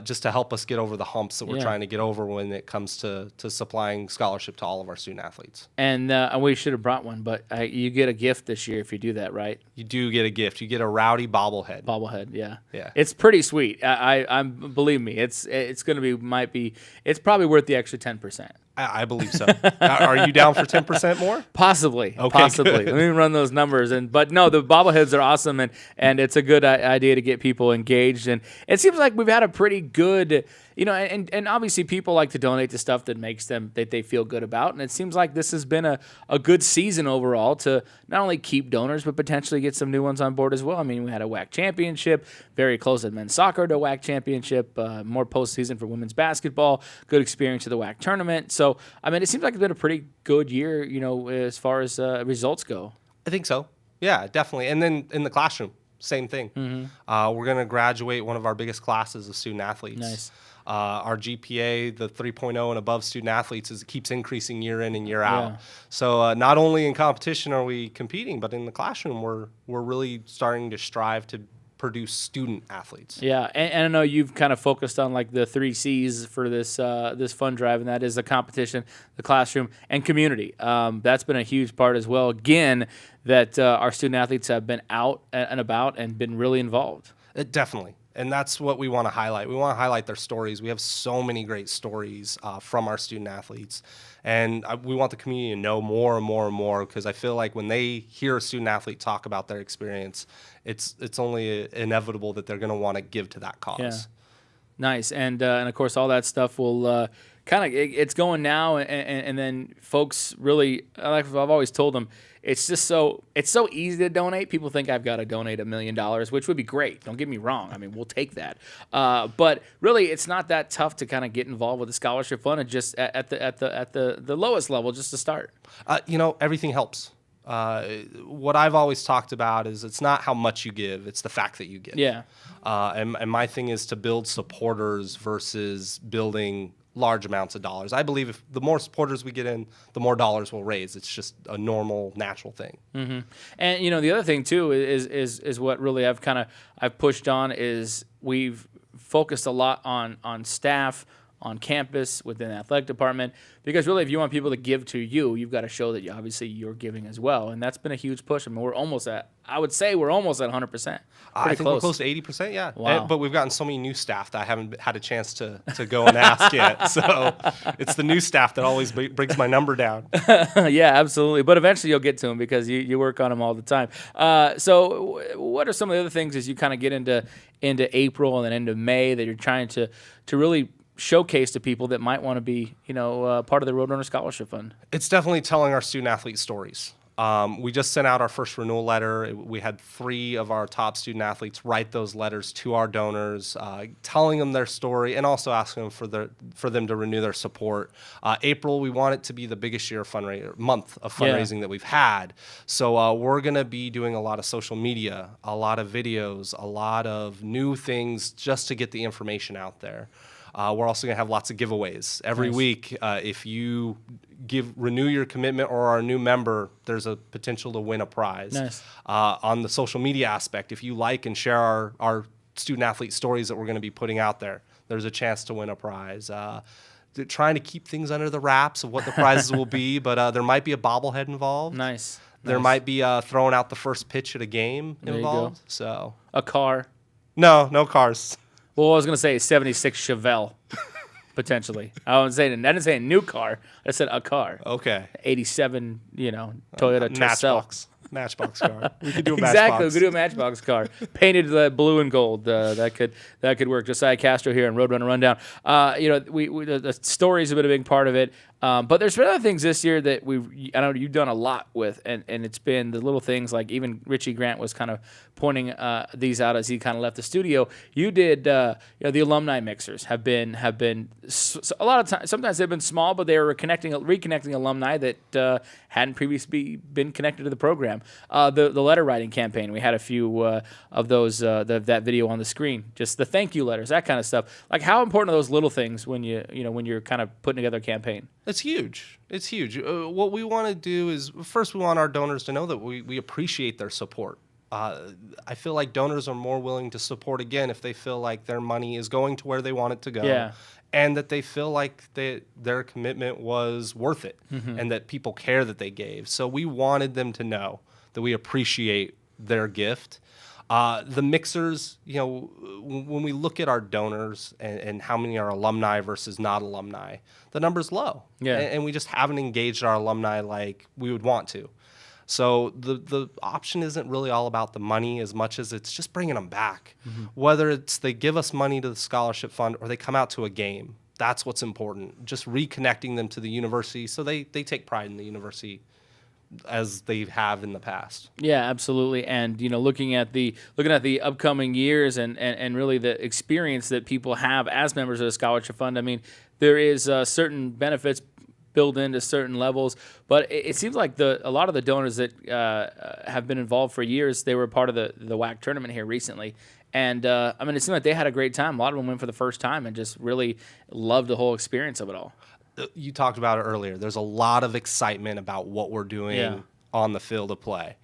just to help us get over the humps that we're trying to get over when it comes to supplying scholarship to all of our student athletes. And we should have brought one, but you get a gift this year if you do that, right? You do get a gift. You get a Rowdy bobblehead. Yeah. Yeah. It's pretty sweet. I believe me. It's going to be it's probably worth the extra 10%. I believe so. Are you down for 10% more? Possibly. Okay, Possibly. good. Let me run those numbers. But no, the bobbleheads are awesome, and it's a good idea to get people engaged. And it seems like we've had a pretty good, and obviously people like to donate to stuff that makes them, that they feel good about. And it seems like this has been a good season overall to not only keep donors, but potentially get some new ones on board as well. I mean, we had a WAC championship, very close at men's soccer to a WAC championship, more postseason for women's basketball, good experience at the WAC tournament. So, I mean, it seems like it's been a pretty good year, as far as results go. I think so. Yeah, definitely. And then in the classroom, same thing. Mm-hmm. We're going to graduate one of our biggest classes of student athletes. Nice. Our GPA, the 3.0 and above student athletes, keeps increasing year in and year out. So not only in competition are we competing, but in the classroom, we're really starting to strive to produce student athletes. Yeah, and I know you've kind of focused on like the 3 C's for this this fund drive, and that is the competition, the classroom, and community. That's been a huge part as well. Again, that our student athletes have been out and about and been really involved. Definitely. And that's what we want to highlight. We want to highlight their stories. We have so many great stories from our student athletes. And we want the community to know more and more and more, because I feel like when they hear a student athlete talk about their experience, it's only inevitable that they're going to want to give to that cause. Yeah. Nice. And of course, all that stuff will kind of, it's going now. And then folks really, like I've always told them, it's so easy to donate. People think I've got to donate $1 million, which would be great. Don't get me wrong. I mean, we'll take that. But really, it's not that tough to kind of get involved with the scholarship fund, and just at the lowest level, just to start. Everything helps. What I've always talked about is it's not how much you give, it's the fact that you give. Yeah. And my thing is to build supporters versus building large amounts of dollars. I believe if the more supporters we get in, the more dollars we'll raise. It's just a normal, natural thing. Mm-hmm. And the other thing too is what really I've pushed on is we've focused a lot on staff on campus within the athletic department, because really if you want people to give to you, you've got to show that you're giving as well, and that's been a huge push. I mean, we're almost at 100%. I think we're close to 80%, yeah. Wow. But we've gotten so many new staff that I haven't had a chance to go and ask yet. So it's the new staff that always brings my number down. Yeah, absolutely. But eventually you'll get to them, because you work on them all the time. So what are some of the other things as you kind of get into April and then into May that you're trying to really showcase to people that might want to be, part of the Roadrunner Scholarship Fund? It's definitely telling our student athlete stories. We just sent out our first renewal letter. We had 3 of our top student athletes write those letters to our donors, telling them their story and also asking them for them to renew their support. April, we want it to be the biggest month of fundraising that we've had. So we're going to be doing a lot of social media, a lot of videos, a lot of new things just to get the information out there. We're also going to have lots of giveaways every week. If you renew your commitment or are a new member, there's a potential to win a prize. Nice. On the social media aspect, if you like and share our student athlete stories that we're going to be putting out there, there's a chance to win a prize. Trying to keep things under the wraps of what the prizes will be, but there might be a bobblehead involved. Nice. There might be throwing out the first pitch at a game involved. You go. So a car? No cars. Well, I was going to say a 76 Chevelle, potentially. I didn't say a new car. I said a car. Okay. 87, Toyota Tercel. Matchbox car. We could do a Exactly, we could do a Matchbox car. Painted blue and gold. That could work. Josiah Castro here on Roadrunner Rundown. The stories have been a big part of it. But there's been other things this year that I know you've done a lot with, and it's been the little things like even Richie Grant was kind of pointing these out as he kind of left the studio. You did, the alumni mixers have been a lot of times. Sometimes they've been small, but they were reconnecting alumni that hadn't previously been connected to the program. The letter writing campaign, we had a few of those that video on the screen. Just the thank you letters, that kind of stuff. Like, how important are those little things when you're kind of putting together a campaign? It's huge. It's huge. What we want to do is, first, we want our donors to know that we appreciate their support. I feel like donors are more willing to support again if they feel like their money is going to where they want it to go, and that they feel like their commitment was worth it, and that people care that they gave. So we wanted them to know that we appreciate their gift. The mixers, when we look at our donors and how many are alumni versus not alumni, the number's low. Yeah. And we just haven't engaged our alumni like we would want to. So the option isn't really all about the money as much as it's just bringing them back. Whether it's they give us money to the scholarship fund or they come out to a game, that's what's important. Just reconnecting them to the university so they take pride in the university as they have in the past. Yeah, absolutely. And looking at the upcoming years and really the experience that people have as members of the scholarship fund. I mean, there is certain benefits built into certain levels, but it seems like a lot of the donors that have been involved for years, they were part of the WAC tournament here recently, And, I mean, it seemed like they had a great time. A lot of them went for the first time and just really loved the whole experience of it all. You talked about it earlier. There's a lot of excitement about what we're doing on the field of play.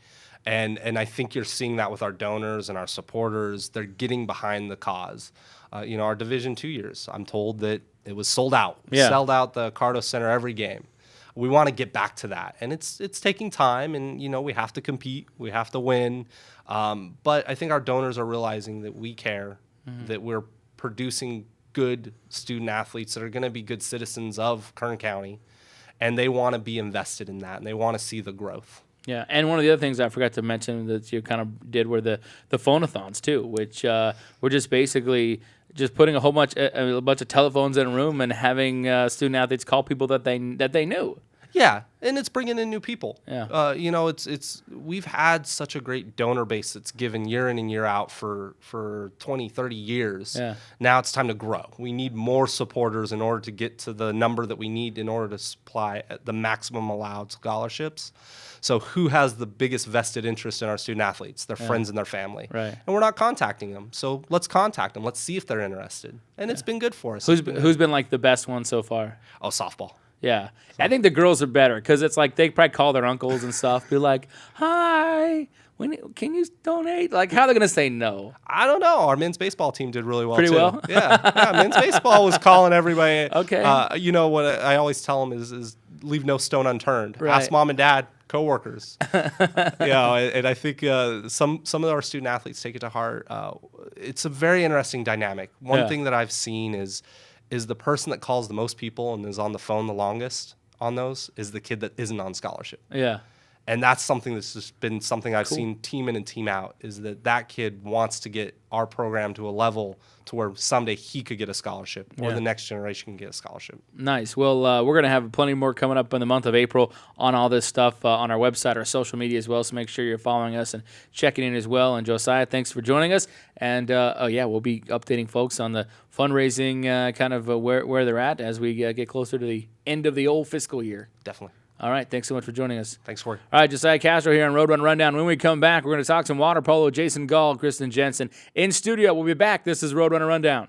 And I think you're seeing that with our donors and our supporters. They're getting behind the cause. Our Division II years, I'm told that it was sold out. Sold out the Cardo Center every game. We want to get back to that. And it's taking time, and, we have to compete. We have to win. But I think our donors are realizing that we care, that we're producing good student athletes that are going to be good citizens of Kern County, and they want to be invested in that, and they want to see the growth. Yeah, and one of the other things I forgot to mention that you kind of did were the phone-a-thons too, which were just basically just putting a bunch of telephones in a room and having student athletes call people that they knew. Yeah, and it's bringing in new people. Yeah. It's we've had such a great donor base that's given year in and year out for 20, 30 years. Yeah. Now it's time to grow. We need more supporters in order to get to the number that we need in order to supply the maximum allowed scholarships. So who has the biggest vested interest in our student athletes? Their friends and their family. Right. And we're not contacting them. So let's contact them. Let's see if they're interested. And it's been good for us. Who's been like the best one so far? Oh, softball. Yeah. I think the girls are better because it's like they probably call their uncles and stuff, be like, hi, can you donate? Like, how are they going to say no? I don't know. Our men's baseball team did really well, Pretty too. well? Yeah, men's baseball was calling everybody. Okay. What I always tell them is leave no stone unturned. Right. Ask mom and dad, coworkers. And I think some of our student athletes take it to heart. It's a very interesting dynamic. One thing that I've seen is the person that calls the most people and is on the phone the longest on those is the kid that isn't on scholarship. Yeah. And that's something that's just been something I've seen team in and team out, is that kid wants to get our program to a level to where someday he could get a scholarship or the next generation can get a scholarship. Nice. Well, we're going to have plenty more coming up in the month of April on all this stuff on our website, our social media as well. So make sure you're following us and checking in as well. And Josiah, thanks for joining us. And we'll be updating folks on the fundraising kind of where they're at as we get closer to the end of the old fiscal year. Definitely. All right, thanks so much for joining us. Thanks, Corey. All right, Josiah Castro here on Roadrunner Rundown. When we come back, we're going to talk some water polo. Jason Gall, Kristen Jensen in studio. We'll be back. This is Roadrunner Rundown.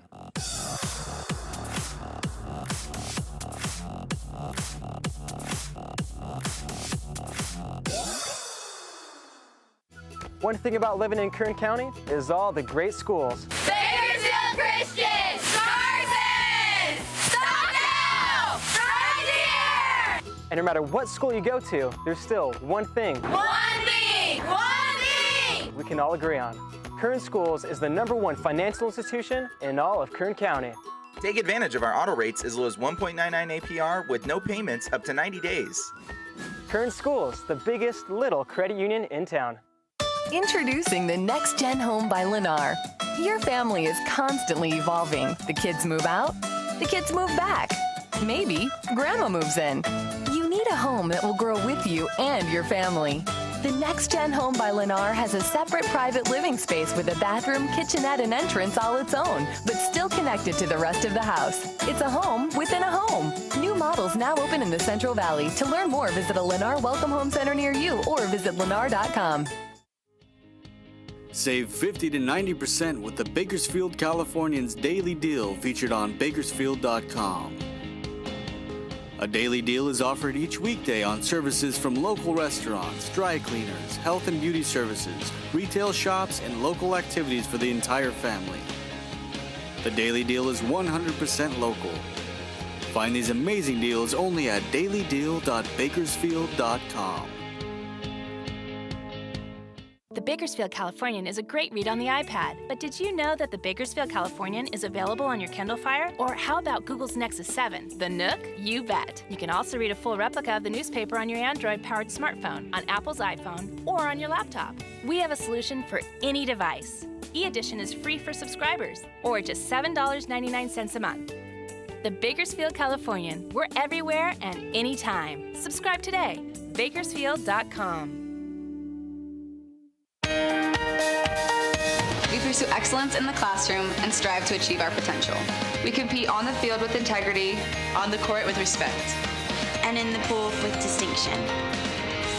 One thing about living in Kern County is all the great schools. Bakersfield Christian! Carson! Stop now! Right here! And no matter what school you go to, there's still one thing. One thing! One thing! We can all agree on. Kern Schools is the #1 financial institution in all of Kern County. Take advantage of our auto rates as low as 1.99 APR with no payments up to 90 days. Kern Schools, the biggest little credit union in town. Introducing the Next Gen Home by Lennar. Your family is constantly evolving. The kids move out, the kids move back. Maybe grandma moves in. You need a home that will grow with you and your family. The Next Gen Home by Lennar has a separate private living space with a bathroom, kitchenette, and entrance all its own, but still connected to the rest of the house. It's a home within a home. New models now open in the Central Valley. To learn more, visit a Lennar Welcome Home Center near you or visit lennar.com. Save 50 to 90% with the Bakersfield Californians Daily Deal featured on Bakersfield.com. A daily deal is offered each weekday on services from local restaurants, dry cleaners, health and beauty services, retail shops, and local activities for the entire family. The daily deal is 100% local. Find these amazing deals only at dailydeal.bakersfield.com. The Bakersfield Californian is a great read on the iPad, but did you know that the Bakersfield Californian is available on your Kindle Fire? Or how about Google's Nexus 7, the Nook? You bet. You can also read a full replica of the newspaper on your Android-powered smartphone, on Apple's iPhone, or on your laptop. We have a solution for any device. E-Edition is free for subscribers, or just $7.99 a month. The Bakersfield Californian. We're everywhere and anytime. Subscribe today. Bakersfield.com. We pursue excellence in the classroom and strive to achieve our potential. We compete on the field with integrity, on the court with respect, and in the pool with distinction.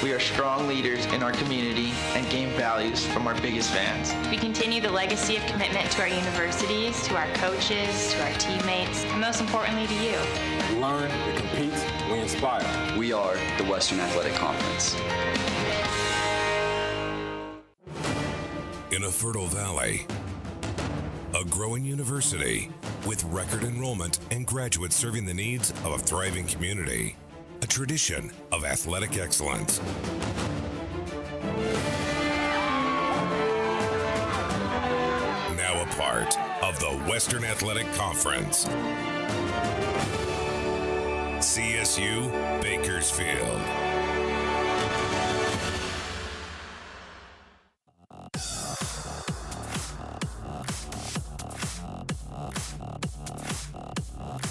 We are strong leaders in our community and gain values from our biggest fans. We continue the legacy of commitment to our universities, to our coaches, to our teammates, and most importantly to you. We learn, we compete, we inspire. We are the Western Athletic Conference. In a fertile valley, a growing university with record enrollment and graduates serving the needs of a thriving community, a tradition of athletic excellence. Now a part of the Western Athletic Conference. CSU Bakersfield.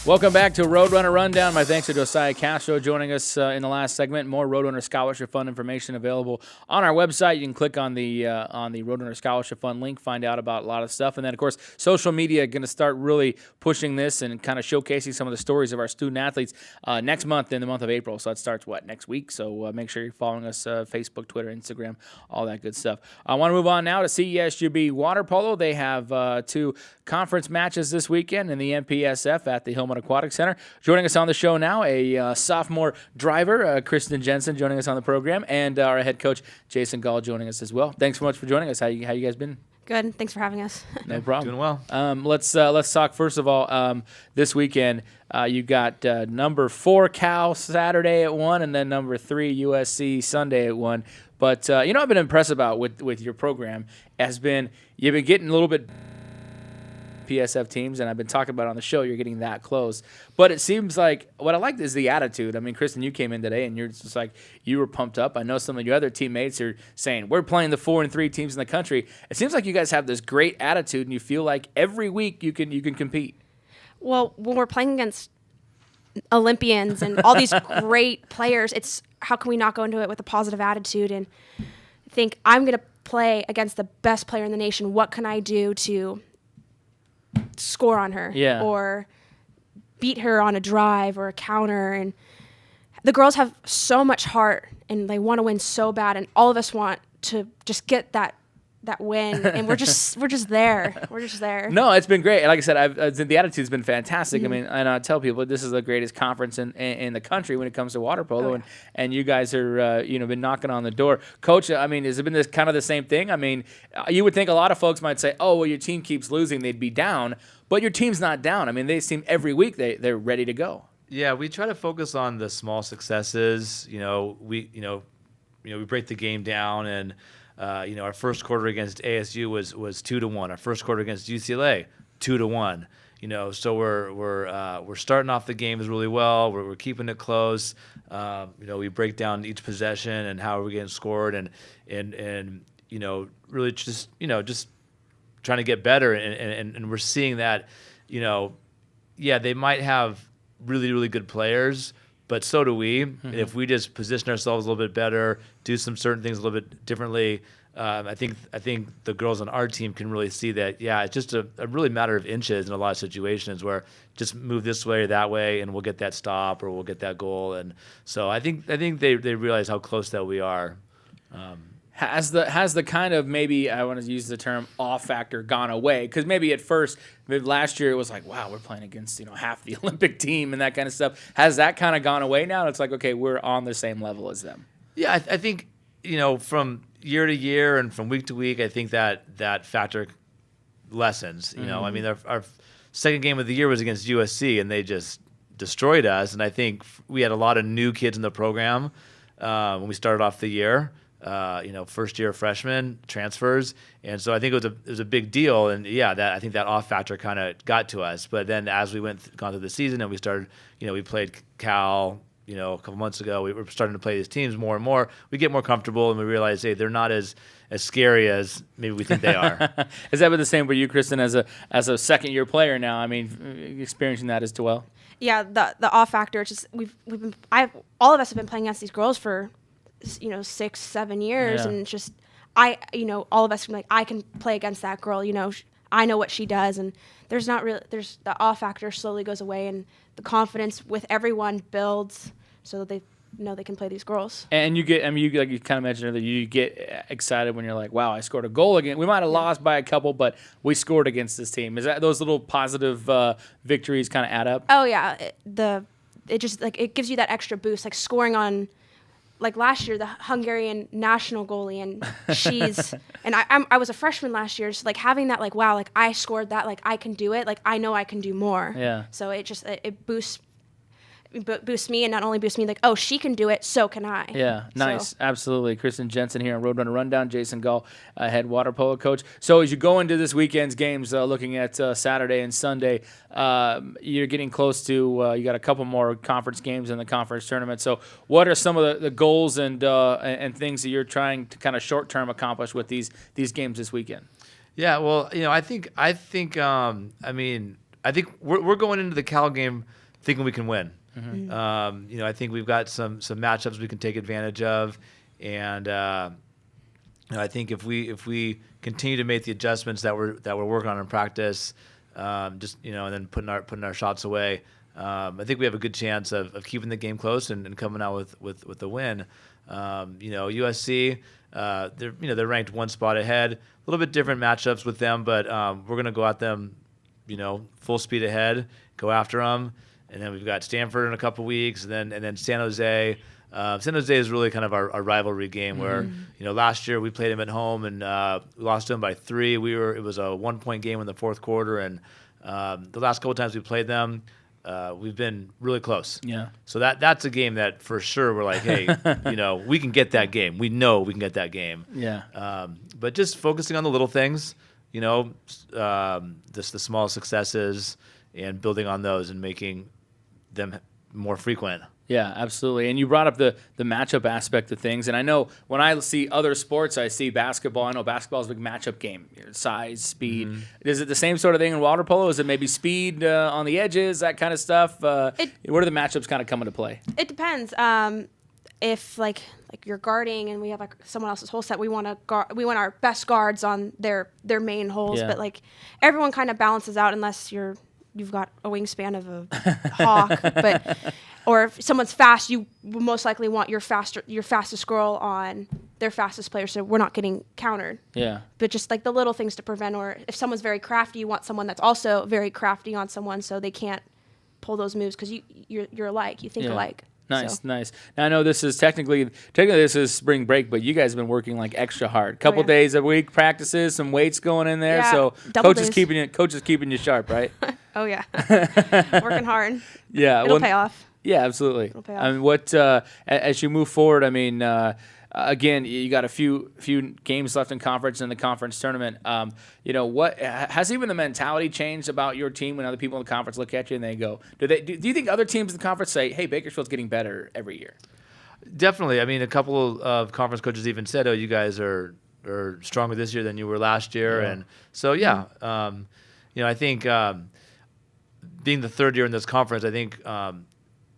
Welcome back to Roadrunner Rundown. My thanks to Josiah Castro joining us in the last segment. More Roadrunner Scholarship Fund information available on our website. You can click on the Roadrunner Scholarship Fund link, find out about a lot of stuff. And then, of course, social media going to start really pushing this and kind of showcasing some of the stories of our student athletes next month, in the month of April. So that starts, next week? So make sure you're following us Facebook, Twitter, Instagram, all that good stuff. I want to move on now to CSUB Water Polo. They have 2 conference matches this weekend in the MPSF at the Hillman Aquatic Center. Joining us on the show now, a sophomore driver, Kristen Jensen, joining us on the program, and our head coach, Jason Gall, joining us as well. Thanks so much for joining us. How you guys been? Good. Thanks for having us. No problem. Doing well. Let's talk first of all. This weekend, you got number 4 Cal Saturday at 1, and then number 3 USC Sunday at 1. But I've been impressed about with your program has been you've been getting a little bit PSF teams, and I've been talking about it on the show, you're getting that close. But it seems like what I like is the attitude. I mean, Kristen, you came in today, and you're just like, you were pumped up. I know some of your other teammates are saying, we're playing the 4 and 3 teams in the country. It seems like you guys have this great attitude, and you feel like every week you can compete. Well, when we're playing against Olympians and all these great players, it's how can we not go into it with a positive attitude and think, I'm going to play against the best player in the nation. What can I do to score on her or beat her on a drive or a counter? And the girls have so much heart and they want to win so bad, and all of us want to just get that win, and we're just there. We're just there. No, it's been great. Like I said, the attitude's been fantastic. Mm-hmm. I mean, and I tell people this is the greatest conference in the country when it comes to water polo, and you guys are been knocking on the door. Coach, I mean, has it been this kind of the same thing? I mean, you would think a lot of folks might say, oh, well, your team keeps losing, they'd be down, but your team's not down. I mean, they seem every week they're ready to go. Yeah, we try to focus on the small successes. We break the game down, and our first quarter against ASU was 2-1. Our first quarter against UCLA, 2-1. So we're starting off the games really well. We're keeping it close. We break down each possession and how we're getting scored, and really just trying to get better. And we're seeing that, they might have really, really good players, but so do we. Mm-hmm. If we just position ourselves a little bit better, do some certain things a little bit differently, I think the girls on our team can really see that. Yeah, it's just a really matter of inches in a lot of situations where just move this way or that way, and we'll get that stop or we'll get that goal. And so I think they realize how close that we are. Has the kind of, maybe I want to use the term off factor, gone away? Because maybe at first, last year it was like, wow, we're playing against half the Olympic team and that kind of stuff. Has that kind of gone away now? It's like, okay, we're on the same level as them. Yeah, I think from year to year and from week to week, I think that factor lessens. Mm-hmm. I mean, our second game of the year was against USC, and they just destroyed us. And I think we had a lot of new kids in the program when we started off the year. First year freshmen, transfers, and so I think it was a big deal. And I think that off factor kind of got to us. But then as we gone through the season and we started, we played Cal, a couple months ago, we were starting to play these teams more and more. We get more comfortable, and we realize, hey, they're not as scary as maybe we think they are. Has that been the same for you, Kristen, as a second year player now? I mean, experiencing that as well. Yeah, the off factor. It's just all of us have been playing against these girls for 6-7 years, and it's just all of us can I can play against that girl. I know what she does, and there's the off factor slowly goes away, and the confidence with everyone builds. So know they can play these girls. And you get, I mean, you like you kind of mentioned earlier, you get excited when you're like, wow, I scored a goal again. We might have lost by a couple, but we scored against this team. Is that those little positive victories kind of add up? Oh yeah, it just like it gives you that extra boost, like scoring on. Like last year, the Hungarian national goalie, and she's and I was a freshman last year, so like having that, like, wow, like I scored that, like I can do it, like I know I can do more. Yeah. So it boosts me, and not only boosts me, like, oh, she can do it, so can I. Yeah, nice, absolutely. Kristen Jensen here on Roadrunner Rundown. Jason Gall, head water polo coach. So as you go into this weekend's games, looking at Saturday and Sunday, you're getting close to. You got a couple more conference games in the conference tournament. So what are some of the goals and things that you're trying to kind of short term accomplish with these games this weekend? Yeah, well, I think we're going into the Cal game thinking we can win. Mm-hmm. I think we've got some matchups we can take advantage of, and I think if we continue to make the adjustments that we're working on in practice, and then putting our shots away, I think we have a good chance of keeping the game close and coming out with a win. USC, they're ranked one spot ahead. A little bit different matchups with them, but we're gonna go at them, full speed ahead, go after them. And then we've got Stanford in a couple weeks, and then San Jose. San Jose is really kind of our rivalry game where, last year we played them at home and we lost them by 3. It was a 1-point game in the fourth quarter, and the last couple times we played them, we've been really close. Yeah. So that's a game that for sure we're like, hey, we can get that game. We know we can get that game. Yeah. But just focusing on the little things, just the small successes and building on those and making them more frequent. Yeah, absolutely. And you brought up the matchup aspect of things. And I know when I see other sports, I see basketball. I know basketball is a big matchup game. Size, speed. Mm-hmm. Is it the same sort of thing in water polo? Is it maybe speed on the edges, that kind of stuff? Where do the matchups kind of come into play? It depends. If like you're guarding and we have like someone else's hole set, we want our best guards on their main holes. Yeah. But like everyone kind of balances out unless you've got a wingspan of a hawk, or if someone's fast, you will most likely want your fastest girl on their fastest player, so we're not getting countered. Yeah. But just like the little things to prevent, or if someone's very crafty, you want someone that's also very crafty on someone, so they can't pull those moves because you're alike, you think alike. Nice. Now I know this is technically this is spring break, but you guys have been working like extra hard. Couple days a week, practices, some weights going in there. Yeah, so coach is keeping you sharp, right? Oh yeah, working hard. Yeah, it'll pay off. Yeah, absolutely. It'll pay off. I mean, what as you move forward? I mean, again, you got a few games left in conference and the conference tournament. What has even the mentality changed about your team when other people in the conference look at you and they go, do you think other teams in the conference say, hey, Bakersfield's getting better every year? Definitely. I mean, a couple of conference coaches even said, oh, you guys are stronger this year than you were last year. Yeah. And so, I think being the third year in this conference, I think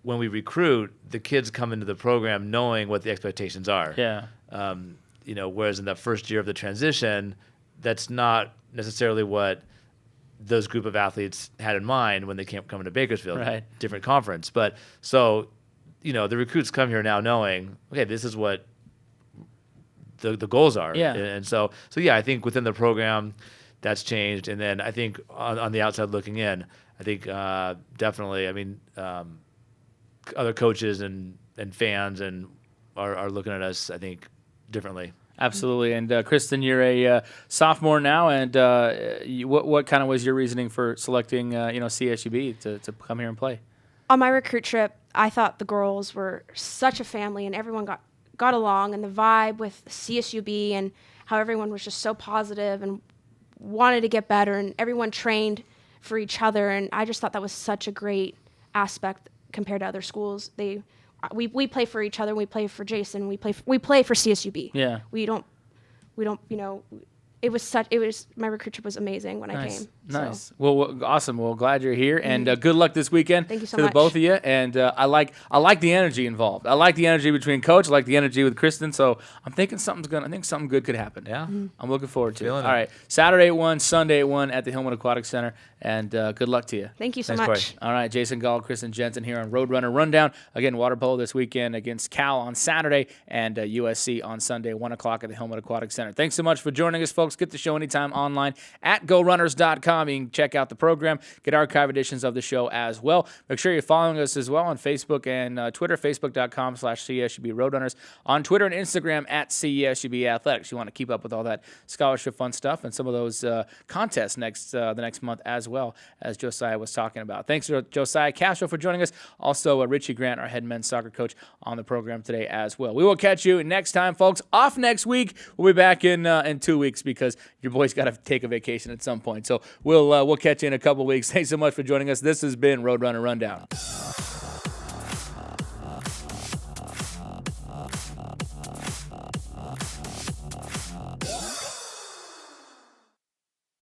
when we recruit, the kids come into the program knowing what the expectations are. Yeah. Whereas in the first year of the transition, that's not necessarily what those group of athletes had in mind when they came coming to Bakersfield. Right. Different conference. But so, the recruits come here now knowing, okay, this is what the goals are. Yeah. And so I think within the program, that's changed. And then I think on the outside looking in, I think definitely, other coaches and fans and are looking at us, I think, differently. Absolutely. And Kristen, you're a sophomore now, and what kind of was your reasoning for selecting CSUB to come here and play? On my recruit trip, I thought the girls were such a family, and everyone got along, and the vibe with CSUB and how everyone was just so positive and wanted to get better, and everyone trained for each other, and I just thought that was such a great aspect compared to other schools. We play for each other. We play for Jason. We play for CSUB. Yeah. We don't. My recruit trip was amazing when I came. Nice. So. Well, awesome. Well, glad you're here, and good luck this weekend. Thank you so to much. the both of you. And I like the energy involved. I like the energy between Coach. I like the energy with Kristen. So I'm thinking something good could happen. Yeah. I'm looking forward to it. Feeling All right. Saturday at 1, Sunday at 1 at the Hillman Aquatic Center. And good luck to you. Thank you so Thanks, much. All right, Jason Gall, Kristen Jensen here on Roadrunner Rundown. Again, water polo this weekend against Cal on Saturday and USC on Sunday, 1 o'clock at the Hillman Aquatic Center. Thanks so much for joining us, folks. Get the show anytime online at GoRunners.com. You can check out the program, get archive editions of the show as well. Make sure you're following us as well on Facebook and Twitter, Facebook.com/CSUB Roadrunners. On Twitter and Instagram at CSUB Athletics. You want to keep up with all that scholarship fun stuff and some of those contests the next month as well, as Josiah was talking about. Thanks to Josiah Castro for joining us. Also, Richie Grant, our head men's soccer coach, on the program today as well. We will catch you next time, folks. Off next week. We'll be back in 2 weeks because your boy's got to take a vacation at some point. So we'll catch you in a couple weeks. Thanks so much for joining us. This has been Roadrunner Rundown.